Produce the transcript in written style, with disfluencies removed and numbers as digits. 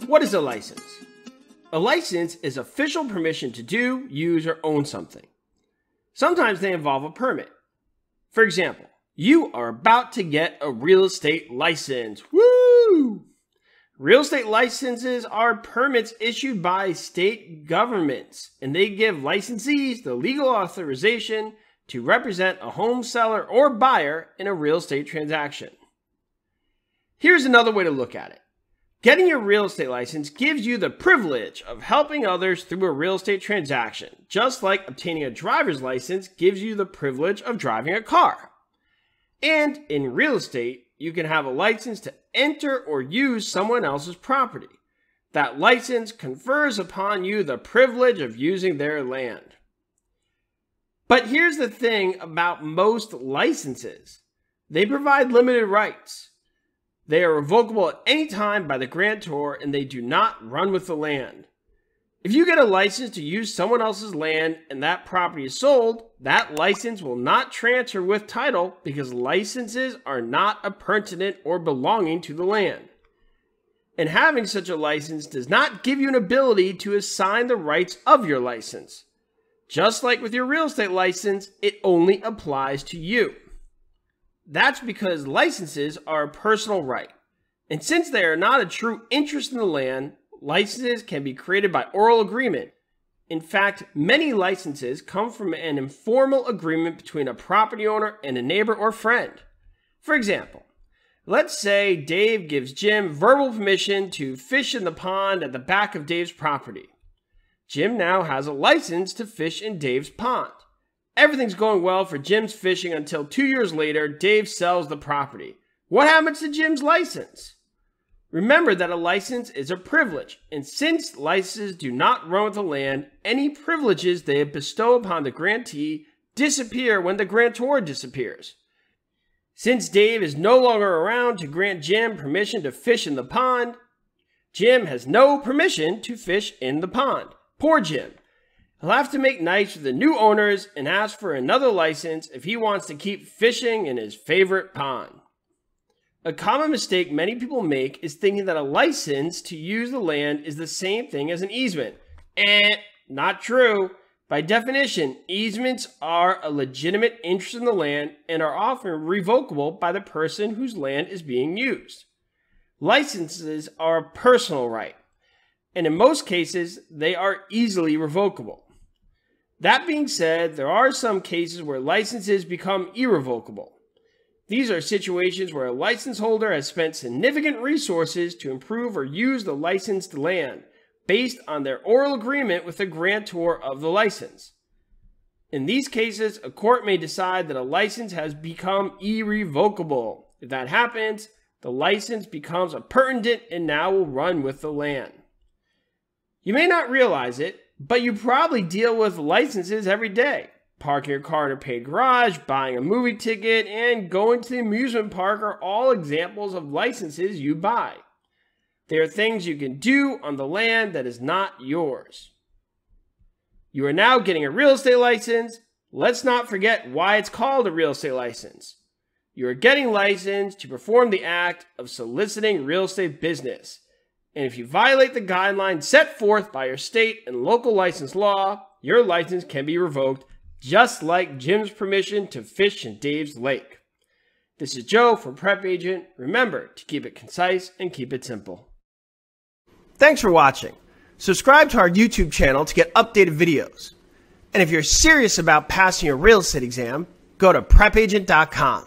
What is a license? A license is official permission to do, use, or own something. Sometimes they involve a permit. For example, you are about to get a real estate license. Woo! Real estate licenses are permits issued by state governments, and they give licensees the legal authorization to represent a home seller or buyer in a real estate transaction. Here's another way to look at it. Getting your real estate license gives you the privilege of helping others through a real estate transaction, just like obtaining a driver's license gives you the privilege of driving a car. And in real estate, you can have a license to enter or use someone else's property. That license confers upon you the privilege of using their land. But here's the thing about most licenses. They provide limited rights. They are revocable at any time by the grantor, and they do not run with the land. If you get a license to use someone else's land and that property is sold, that license will not transfer with title because licenses are not appurtenant or belonging to the land. And having such a license does not give you an ability to assign the rights of your license. Just like with your real estate license, it only applies to you. That's because licenses are a personal right. And since they are not a true interest in the land, licenses can be created by oral agreement. In fact, many licenses come from an informal agreement between a property owner and a neighbor or friend. For example, let's say Dave gives Jim verbal permission to fish in the pond at the back of Dave's property. Jim now has a license to fish in Dave's pond. Everything's going well for Jim's fishing until 2 years later, Dave sells the property. What happens to Jim's license? Remember that a license is a privilege, and since licenses do not run with the land, any privileges they bestow upon the grantee disappear when the grantor disappears. Since Dave is no longer around to grant Jim permission to fish in the pond, Jim has no permission to fish in the pond. Poor Jim. He'll have to make nice with the new owners and ask for another license if he wants to keep fishing in his favorite pond. A common mistake many people make is thinking that a license to use the land is the same thing as an easement. Not true. By definition, easements are a legitimate interest in the land and are often revocable by the person whose land is being used. Licenses are a personal right, and in most cases, they are easily revocable. That being said, there are some cases where licenses become irrevocable. These are situations where a license holder has spent significant resources to improve or use the licensed land based on their oral agreement with the grantor of the license. In these cases, a court may decide that a license has become irrevocable. If that happens, the license becomes appurtenant and now will run with the land. You may not realize it, but you probably deal with licenses every day. Parking your car in a paid garage, buying a movie ticket, and going to the amusement park are all examples of licenses you buy. They are things you can do on the land that is not yours. You are now getting a real estate license. Let's not forget why it's called a real estate license. You are getting licensed to perform the act of soliciting real estate business. And if you violate the guidelines set forth by your state and local license law, your license can be revoked, just like Jim's permission to fish in Dave's lake. This is Joe from PrepAgent. Remember to keep it concise and keep it simple. Thanks for watching. Subscribe to our YouTube channel to get updated videos. And if you're serious about passing your real estate exam, go to PrepAgent.com.